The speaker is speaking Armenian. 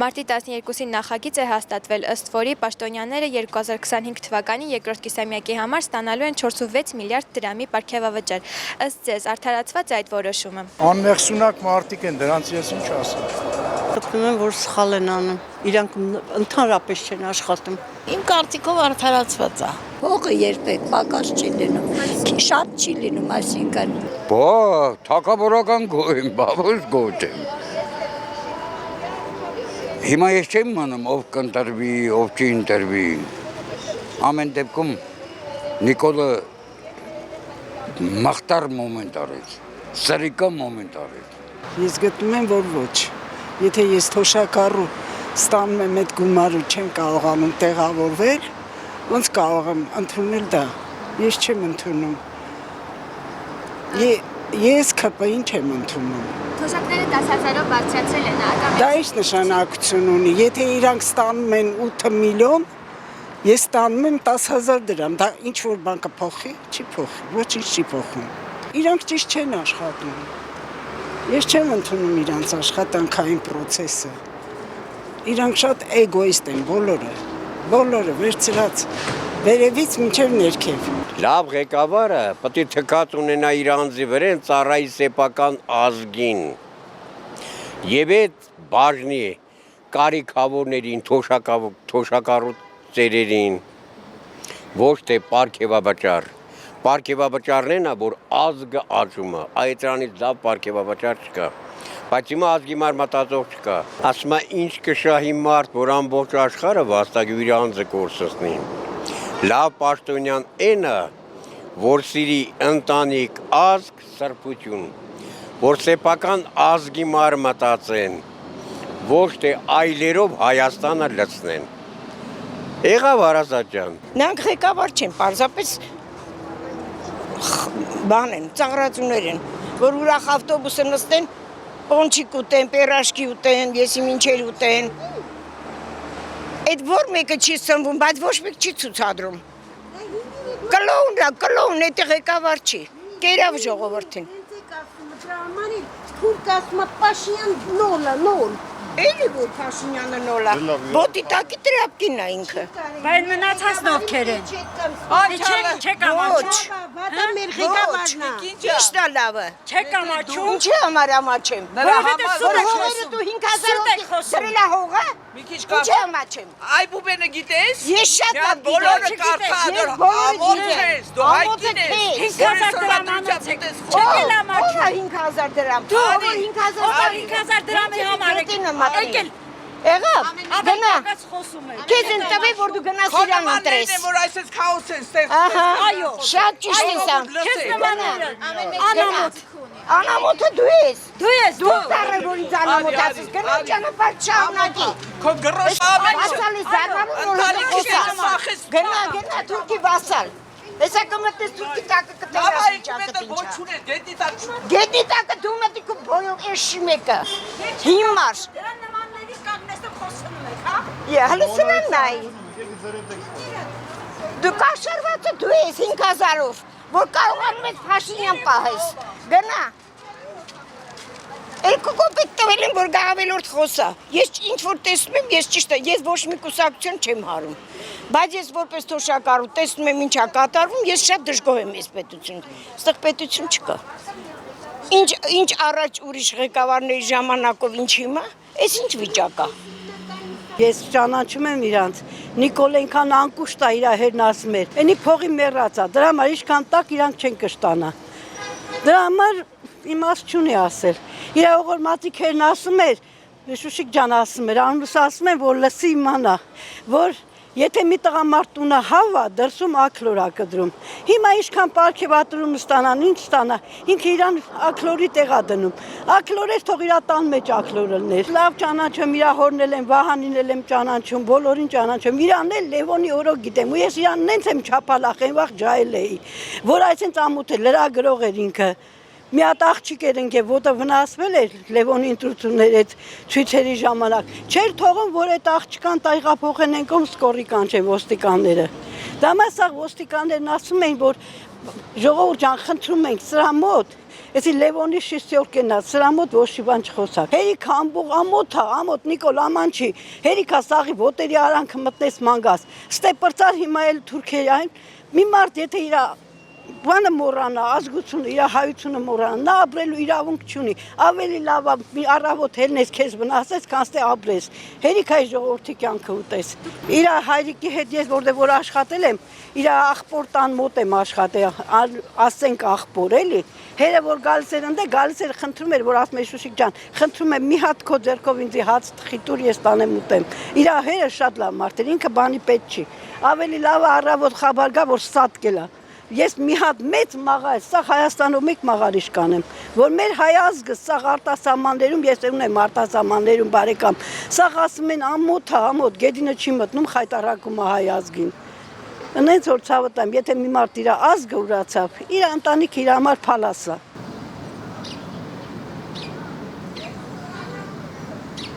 Մարտի 12-ին նախագիծ է հաստատվել, ըստ որի պաշտոնյաները 2025 թվականի երկրորդ կիսամյակի համար ստանալու են 4.6 միլիարդ դրամի պարգևավճար։ Ըստ ձեզ, արդարացված է այդ որոշումը։ Անմեղսունակ մարդիկ են, դրանց ես ինչ ասեմ։ Գտնում եմ, որ սխալ են անում, իրանք ընդհանրապես չեն աշխատում։ Իմ կարծիքով արդարացված է։ Փողը երբեք պակաս չի լինում, շատ չի լինում, այսինքն։ Բա, թակավորական գոհ եմ, բավոս գոհ եմ։ Հիմա ես չեմ մանում, ով կընտրվի, ով չի ընտրվի։ Ամեն դեպքում Նիկոլը մախտար մոմենտ արեց, սրիկա մոմենտ արեց։ Ես գտնում եմ, որ ոչ։ Եթե ես թոշակառու ստանում եմ այդ գումարը չեմ կարողանում տեղավորվել, ոնց կարող եմ ընդունել դա։ Ես չեմ ընդունում։ Ես ԿՊ-ին չեմ ընդունում։ Թոշակները 10,000-ով բարձրացրել են, Դա ինչ նշանակություն ունի։ Եթե իրանք ստանում են 8 միլիոն, ես ստանում եմ 10,000 դրամ։ Դա ինչ որ բան կփոխի, չի փոխի, ոչինչ չի փոխում։ Իրանք ճիշտ չեն աշխատում։ Ես չեմ ընդունում իրանց աշխատանքային process-ը։ Իրանք շատ էգոիստ են բոլորը վերցրած վերևից մինչև ներքև։ Լավ ղեկավարը պետք է թքած ունենա իր անձի վրա ծառայի սեփական ազգին։ Եվ այդ բաժնի կարիքավորներին, թոշակառու ծերերին ոչ թե պարգևավճար։ Պարգևավճարն է, որ ազգը աճում է, այդ դրանից լավ պարգևավճար չկա։ Բայց հիմա ազգի մար մտածող չկա։ Ասում է ինչ կշահի մարդ, որ ամբողջ աշխարհը վաստակի իր անձը կորսնի։ Լավ պաշտոնյան այնը, որ սիրի ընտանիք, ազգ, սրբություն, որ սեփական ազգի մար մտածեն, ոչ թե այլերով Հայաստանը լցնեն։ Եղավ Արազատ ջան։ Նրանք ղեկավար չեն, պարզապես բան են, ծաղրածուներ են, որ ուրախ ավտոբուսը նստեն, պոնչիկ ուտեն, պերաշկի ուտեն, եսի մինչեր ուտեն։ Այդ որ մեկը չի սնվում, բայց ոչ մեկ չի ցուցադրում։ Կլոուն, այդ ղեկավար չի։ Կերավ ժողովրդին։ Էլի որ Փաշինյանը նոլ է։ Ոտի տակի տրապկին է ինքը։ Բայց մնացածն ովքեր են։ Չեք ամաչում։ Դա մեր ղեկավարն է։ Ի՞նչն է լավը։ Չեք ամաչում։ Ինչի համար ամաչեմ։ Որովհետև սուտ եք հողերը դու 5000 դրել է հողը։ Մի քիչ Ինչի ամաչեմ։ Այ բուբենը գիտես։ Ես շատ լավ բոլորը կարծա ամոթ ես, դու հայկին ես։ 5000 դրամ անացեք։ Չեք էլ ամաչում։ 5000 դրամ։ Դու 5000 դրամի համար եկել։ Եղավ, գնա, խոսում եք։ քեզ են տվել, որ դու գնաս իրան ընտրես։ Որ այսպես քաոս են ստեղծել։ Ահա, Այո, շատ ճիշտ ես ամ։ Քեզ նմանները։ Անամոթ։ Անամոթը դու ես։ Դու ես, Դու ծառը, որ ինձ անամոթ ասես, գնա ճանապարհ շարունակի։ Քո գրոշ ամեն Վասալ ես զարմանում, որ խոսάς։ Գնա, թուրքի վասալ։ Հեսա կմտնես թուրքի տակը կտերաս իջակը ոչ չուներ, գետի տակ։ Գետի տակը դու մտի կու բոյով էշի մեկը։ Հիմար։ Դրան նմանների կանգնեցը խոսում եք, հա։ Հլսնան նայ։ Դու կաշարվածը դու ես 5000-ով, որ կարողանում ես Փաշինյան պահես։ Գնա։ Երկու կոպեկ տվել եմ, որ գավելորդ խոսա։ Ես ինչ որ տեսնում եմ, ես ճիշտ է, ես ոչ մի կուսակցություն չեմ հարում։ Բայց ես որպես թոշակառու տեսնում եմ ինչա կատարվում, ես շատ դժգոհ եմ այս պետությունից։ Այստեղ պետություն չկա։ Ինչ առաջ ուրիշ ղեկավարների ժամանակով ինչ հիմա, այս ինչ վիճակ է։ Ես ճանաչում եմ իրանց։ Նիկոլ այնքան անկուշտ է իր հերն ասում էր։ Էնի փողի մեռած է, դրա համար ինչքան տակ իրանք չեն կշտանա։ Դրա համար իմաստ չունի ասել։ Իր օղորմատիկ հերն ասում էր, Շուշիկ ջան ասում էր, անունս ասում են, որ լսի իմանա, որ եթե մի տղամարդ ունը հավա, դրսում աքլոր է կդրում։ Հիմա ինչքան պարգևատրում ստանան, ինչ ստանա, ինքը իրան աքլորի տեղ է դնում։ Աքլորեր թող իր տան մեջ աքլոր լներ։ Լավ ճանաչում, իր հորն էլ եմ, Վահանին էլ եմ ճանաչում, բոլորին ճանաչում։ Իրանն էլ Լևոնի օրոք գիտեմ, ու ես իրանն նենց եմ չափալախ, այն վաղ ջայել էի, որ այսենց ամոթ է, լրագրող էր ինքը։ Մի հատ աղջիկ էր ընկել, որը վնասվել էր Լևոնի ընտրությունների այդ ցույցերի ժամանակ։ Չէր թողում, որ այդ աղջկան տեղափոխեն ենքում սկորի կանչեն ոստիկանները։ Դա մասաղ ոստիկաններն ասում էին, որ ժողովուրդ ջան, խնդրում ենք սրա մոտ Էսի Լևոնի շիստյորկենա, սրա մոտ ոչ մի բան չխոսակ։ Հերիքա ամբող ամոթ Նիկոլ Ամանչի, հերիքա սաղի ոտերի արանքը մտնես մանգաս։ Ստեպրծար հիմա էլ Թուրքիայում մի մարդ եթե իր բանը մոռանա, ազգությունը, իր հայությունը մոռանա, նա ապրելու իրավունք չունի։ Ավելի լավ է մի առավոտ հելնես քեզ վնասես, քան թե ապրես։ Հերիքա ժողովրդի կյանքը ուտես։ Իր հայրիկի հետ ես որ աշխատել եմ, իր աղբոր տան մոտ եմ աշխատել, ասենք աղբոր էլի։ Հերը որ գալիս էր ընդ գալիս էր խնդրում էր որ ասում է Շուշիկ ջան, խնդրում եմ մի հատ քո ձեռքով ինձ հաց խիտուր ես տանեմ ուտեմ։ Իր հերը շատ լավ մարդ էր, ինքը բանի պետք չի։ Ավելի լավ է առավոտ խաբար գա որ սատ կելա։ Ես մի հատ մեծ մաղար, սա Հայաստանում մեկ մաղարիչ կանեմ, որ մեր հայ ազգը սա արտասահմաններում, ես ունեմ արտասահմաններում բարեկամ, սա ասում են ամոթ, գեդինը չի մտնում խայտարակում է հայ ազգին։ Նենց որ ցավը տամ, եթե մի մարդ իր ազգը ուրացավ, իր ընտանիքը իր համար փալաս է։